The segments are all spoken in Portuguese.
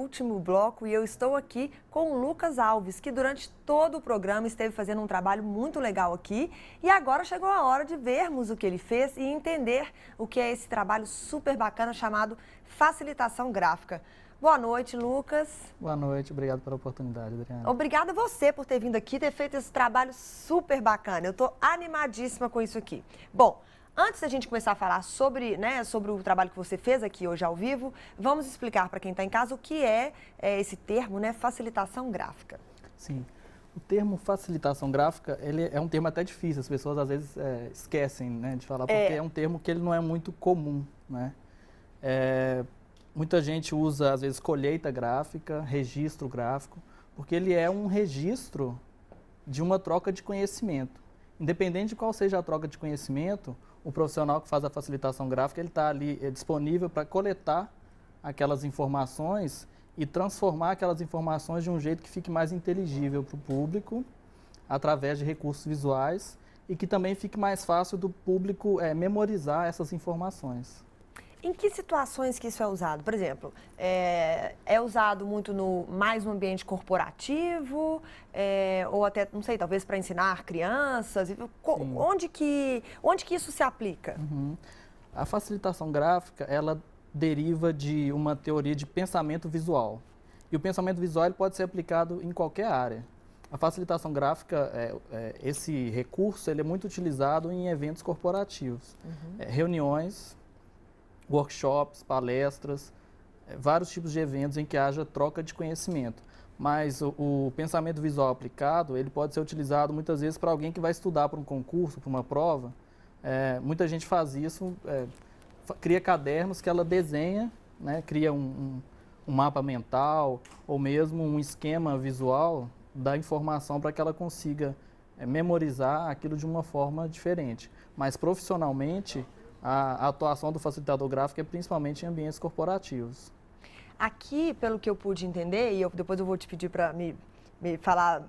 último bloco e eu estou aqui com o Lucas Alves, que durante todo o programa esteve fazendo um trabalho muito legal aqui. E agora chegou a hora de vermos o que ele fez e entender o que é esse trabalho super bacana chamado facilitação gráfica. Boa noite, Lucas. Boa noite, obrigado pela oportunidade, Adriana. Obrigada a você por ter vindo aqui, ter feito esse trabalho super bacana. Eu estou animadíssima com isso aqui. Bom, antes da gente começar a falar sobre o trabalho que você fez aqui hoje ao vivo, vamos explicar para quem está em casa o que é esse termo, facilitação gráfica. Sim, o termo facilitação gráfica, ele é um termo até difícil, as pessoas às vezes esquecem de falar, porque é um termo que ele não é muito comum, né? Muita gente usa, às vezes, colheita gráfica, registro gráfico, porque ele é um registro de uma troca de conhecimento. Independente de qual seja a troca de conhecimento, o profissional que faz a facilitação gráfica, ele está ali disponível para coletar aquelas informações e transformar aquelas informações de um jeito que fique mais inteligível para o público, através de recursos visuais, e que também fique mais fácil do público memorizar essas informações. Em que situações que isso é usado? Por exemplo, é usado muito mais no ambiente corporativo, ou até, não sei, talvez para ensinar crianças? Onde que isso se aplica? A facilitação gráfica, ela deriva de uma teoria de pensamento visual. E o pensamento visual ele pode ser aplicado em qualquer área. A facilitação gráfica, esse recurso, ele é muito utilizado em eventos corporativos, reuniões, workshops, palestras, vários tipos de eventos em que haja troca de conhecimento. Mas o pensamento visual aplicado, ele pode ser utilizado muitas vezes para alguém que vai estudar para um concurso, para uma prova. Muita gente faz isso, cria cadernos que ela desenha, cria um mapa mental ou mesmo um esquema visual da informação para que ela consiga memorizar aquilo de uma forma diferente. Mas profissionalmente, a atuação do facilitador gráfico é principalmente em ambientes corporativos. Aqui, pelo que eu pude entender, e depois eu vou te pedir para me falar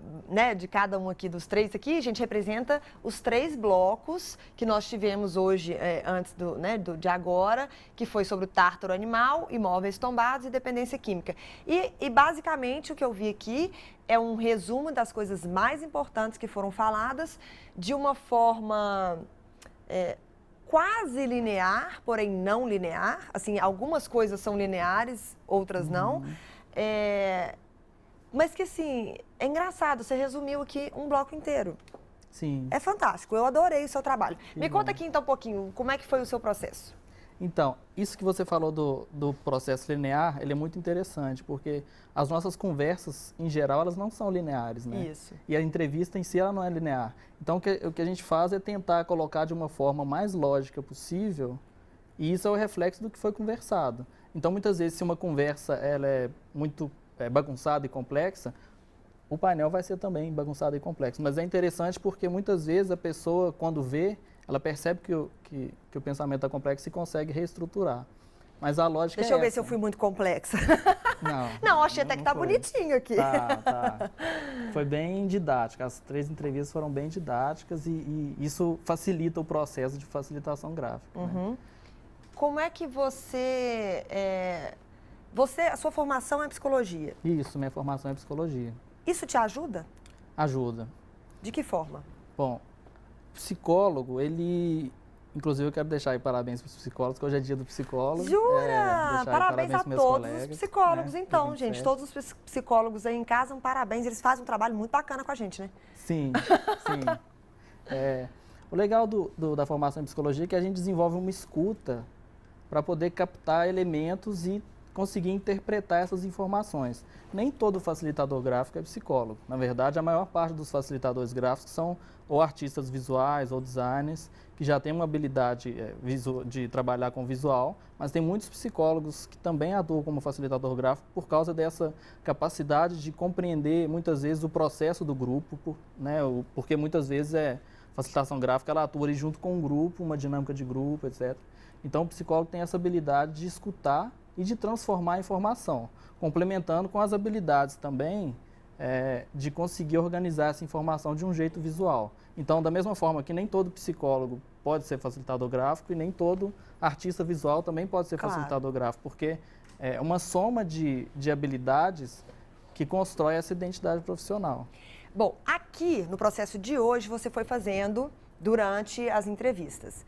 de cada um aqui dos três aqui, a gente representa os 3 blocos que nós tivemos hoje, antes de agora, que foi sobre o tártaro animal, imóveis tombados e dependência química. E basicamente o que eu vi aqui é um resumo das coisas mais importantes que foram faladas de uma forma quase linear, porém não linear. Assim, algumas coisas são lineares, outras não. Mas que, assim, é engraçado, você resumiu aqui um bloco inteiro. Sim. É fantástico, eu adorei o seu trabalho. Me conta bom. aqui, então, um pouquinho, como é que foi o seu processo? Então, isso que você falou do processo linear, ele é muito interessante, porque as nossas conversas, em geral, elas não são lineares, né? Isso. E a entrevista em si, ela não é linear. Então, o que a gente faz é tentar colocar de uma forma mais lógica possível, e isso é o reflexo do que foi conversado. Então, muitas vezes, se uma conversa ela é muito bagunçada e complexa, o painel vai ser também bagunçado e complexo. Mas é interessante porque, muitas vezes, a pessoa, quando vê, ela percebe que o pensamento é complexo e consegue reestruturar. Mas a lógica Deixa eu ver se eu fui muito complexa. Não, achei até que tá bonitinho aqui. Tá. Foi bem didática. As 3 entrevistas foram bem didáticas e isso facilita o processo de facilitação gráfica. Né? Como é que a sua formação é psicologia? Isso, minha formação é psicologia. Isso te ajuda? Ajuda. De que forma? Bom, psicólogo, inclusive eu quero deixar aí parabéns para os psicólogos, que hoje é dia do psicólogo. Jura? Parabéns a todos colegas, os psicólogos, então, 27. gente. Todos os psicólogos aí em casa, parabéns. Eles fazem um trabalho muito bacana com a gente, né? Sim. O legal da formação em psicologia é que a gente desenvolve uma escuta para poder captar elementos e conseguir interpretar essas informações. Nem todo facilitador gráfico é psicólogo. Na verdade, a maior parte dos facilitadores gráficos são ou artistas visuais ou designers que já têm uma habilidade de trabalhar com visual, mas tem muitos psicólogos que também atuam como facilitador gráfico por causa dessa capacidade de compreender, muitas vezes, o processo do grupo, porque muitas vezes facilitação gráfica ela atua ali junto com um grupo, uma dinâmica de grupo, etc. Então, o psicólogo tem essa habilidade de escutar e de transformar a informação, complementando com as habilidades também de conseguir organizar essa informação de um jeito visual. Então, da mesma forma que nem todo psicólogo pode ser facilitador gráfico e nem todo artista visual também pode ser facilitador gráfico, porque é uma soma de habilidades que constrói essa identidade profissional. Bom, aqui no processo de hoje você foi fazendo durante as entrevistas.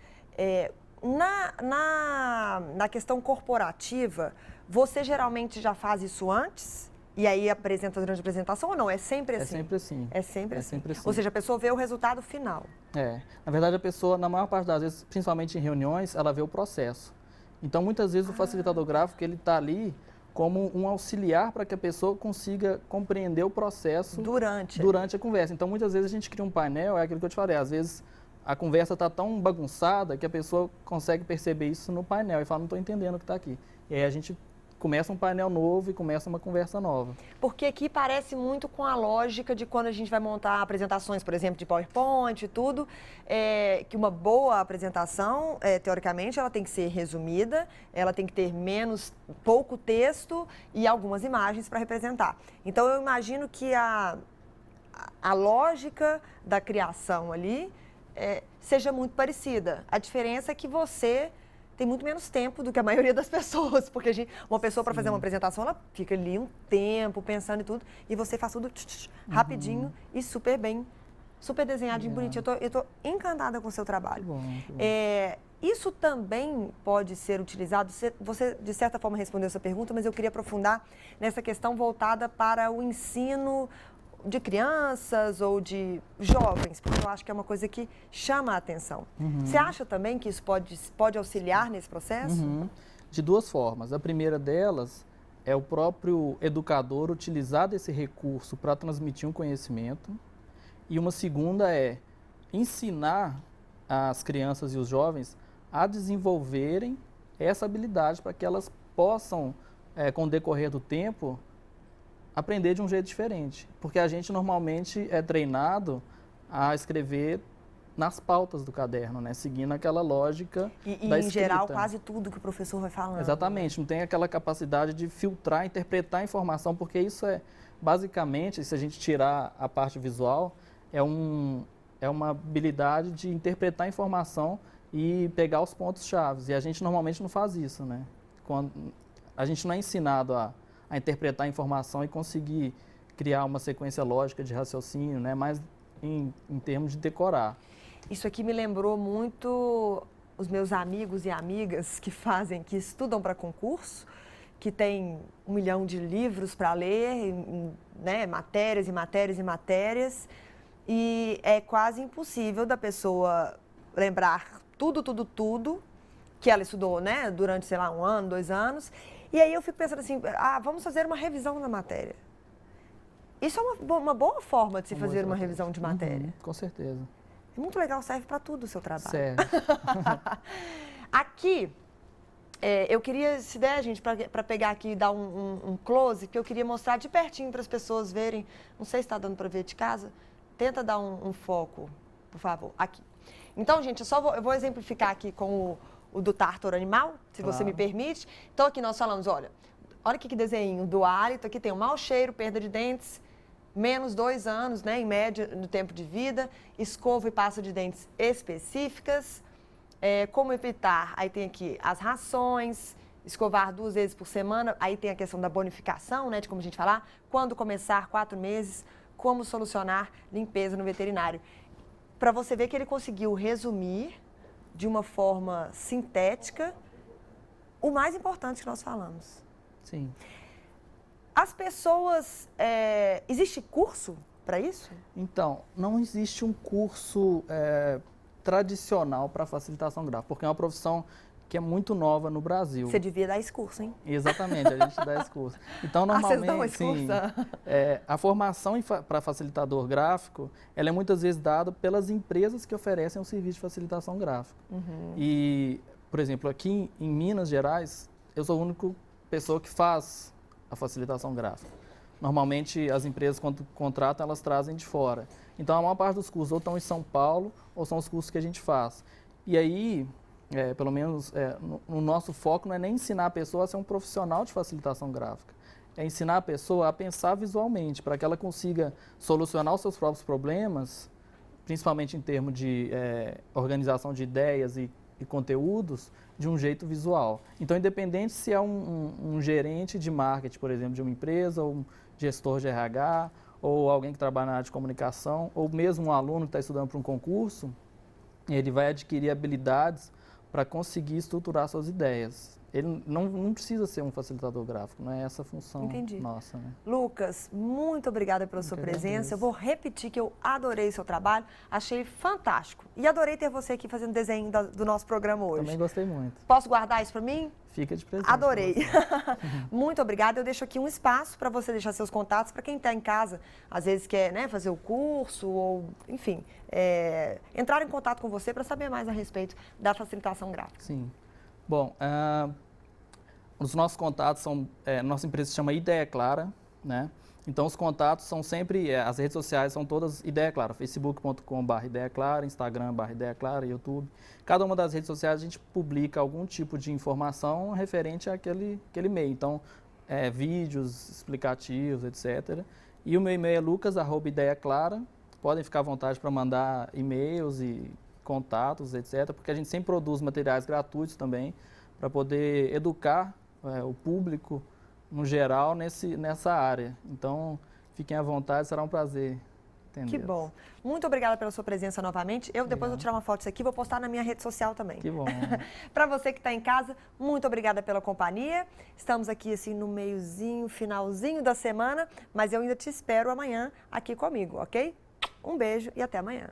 Na questão corporativa, você geralmente já faz isso antes? E aí apresenta durante a apresentação ou não? É sempre assim? É sempre assim. É sempre assim. Sempre assim. Ou seja, a pessoa vê o resultado final. Na verdade, a pessoa, na maior parte das vezes, principalmente em reuniões, ela vê o processo. Então, muitas vezes, o facilitador gráfico, ele está ali como um auxiliar para que a pessoa consiga compreender o processo durante a conversa. Então, muitas vezes, a gente cria um painel, é aquilo que eu te falei, às vezes a conversa está tão bagunçada que a pessoa consegue perceber isso no painel e fala, não estou entendendo o que está aqui. E aí a gente começa um painel novo e começa uma conversa nova. Porque aqui parece muito com a lógica de quando a gente vai montar apresentações, por exemplo, de PowerPoint e tudo, que uma boa apresentação, teoricamente, ela tem que ser resumida, ela tem que ter pouco texto e algumas imagens para representar. Então, eu imagino que a lógica da criação ali seja muito parecida. A diferença é que você tem muito menos tempo do que a maioria das pessoas, porque uma pessoa para fazer uma apresentação, ela fica ali um tempo pensando e tudo, e você faz tudo rapidinho e super bem, super desenhadinho, bonitinho. Eu tô encantada com o seu trabalho. Que bom. Isso também pode ser utilizado, você de certa forma respondeu essa pergunta, mas eu queria aprofundar nessa questão voltada para o ensino de crianças ou de jovens, porque eu acho que é uma coisa que chama a atenção. Você acha também que isso pode auxiliar nesse processo? De duas formas. A primeira delas é o próprio educador utilizar desse recurso para transmitir um conhecimento. E uma segunda é ensinar as crianças e os jovens a desenvolverem essa habilidade para que elas possam, com o decorrer do tempo, aprender de um jeito diferente, porque a gente normalmente é treinado a escrever nas pautas do caderno, né? Seguindo aquela lógica da escrita. Em geral, quase tudo que o professor vai falando. Exatamente, não tem aquela capacidade de filtrar, interpretar a informação, porque isso basicamente, se a gente tirar a parte visual, é uma habilidade de interpretar a informação e pegar os pontos-chave. E a gente normalmente não faz isso, né? A gente não é ensinado a interpretar a informação e conseguir criar uma sequência lógica de raciocínio, né? Mas em termos de decorar. Isso aqui me lembrou muito os meus amigos e amigas que estudam para concurso, que tem 1 milhão de livros para ler, né? Matérias e matérias e matérias, e é quase impossível da pessoa lembrar tudo que ela estudou, né? Durante, sei lá, 1 ano, 2 anos. E aí eu fico pensando assim, vamos fazer uma revisão da matéria. Isso é uma boa forma de se fazer uma revisão de matéria. Com certeza. É muito legal, serve para tudo o seu trabalho. Serve. Aqui, eu queria, se der, gente, para pegar aqui e dar um close, que eu queria mostrar de pertinho para as pessoas verem. Não sei se está dando para ver de casa. Tenta dar um foco, por favor. Aqui. Então, gente, eu vou exemplificar aqui com o do tártaro animal, se você me permite. Então, aqui nós falamos, olha que desenho do hálito, aqui tem o mau cheiro, perda de dentes, menos 2 anos, né, em média, no tempo de vida, escova e pasta de dentes específicas, como evitar, aí tem aqui as rações, escovar 2 vezes por semana, aí tem a questão da bonificação, né, de como a gente falar, quando começar 4 meses, como solucionar limpeza no veterinário. Para você ver que ele conseguiu resumir de uma forma sintética o mais importante que nós falamos. Sim. As pessoas... existe curso para isso? Então, não existe um curso tradicional para facilitação gráfica, porque é uma profissão que é muito nova no Brasil. Você devia dar esse curso, hein? Exatamente, a gente dá esse curso. Então, normalmente, vocês dão esse curso? A formação para facilitador gráfico, ela é muitas vezes dada pelas empresas que oferecem o serviço de facilitação gráfica. E, por exemplo, aqui em Minas Gerais, eu sou a única pessoa que faz a facilitação gráfica. Normalmente, as empresas, quando contratam, elas trazem de fora. Então, a maior parte dos cursos ou estão em São Paulo, ou são os cursos que a gente faz. E aí, pelo menos, no nosso foco não é nem ensinar a pessoa a ser um profissional de facilitação gráfica. É ensinar a pessoa a pensar visualmente, para que ela consiga solucionar os seus próprios problemas, principalmente em termos de organização de ideias e e conteúdos de um jeito visual. Então, independente se é um gerente de marketing, por exemplo, de uma empresa, ou um gestor de RH, ou alguém que trabalha na área de comunicação, ou mesmo um aluno que está estudando para um concurso, ele vai adquirir habilidades para conseguir estruturar suas ideias. Ele não precisa ser um facilitador gráfico, não é essa a função nossa. Né? Lucas, muito obrigada pela sua presença. Eu vou repetir que eu adorei seu trabalho, achei fantástico. E adorei ter você aqui fazendo desenho do nosso programa hoje. Também gostei muito. Posso guardar isso para mim? Fica de presente. Adorei. Muito obrigada. Eu deixo aqui um espaço para você deixar seus contatos para quem está em casa, às vezes quer, né, fazer o curso ou, enfim, entrar em contato com você para saber mais a respeito da facilitação gráfica. Sim. Bom, os nossos contatos são, nossa empresa se chama Ideia Clara, né? Então os contatos são sempre, as redes sociais são todas Ideia Clara, facebook.com/Ideia Clara, Instagram/Ideia Clara, YouTube. Cada uma das redes sociais a gente publica algum tipo de informação referente àquele meio. Então, vídeos explicativos, etc. E o meu e-mail é lucas@ideiaclara. Podem ficar à vontade para mandar e-mails e contatos, etc. Porque a gente sempre produz materiais gratuitos também para poder educar o público no geral nessa área. Então, fiquem à vontade, será um prazer entender. Que bom. Muito obrigada pela sua presença novamente. Depois vou tirar uma foto disso aqui, vou postar na minha rede social também. Que bom. Para você que está em casa, muito obrigada pela companhia. Estamos aqui assim no meiozinho, finalzinho da semana, mas eu ainda te espero amanhã aqui comigo, ok? Um beijo e até amanhã.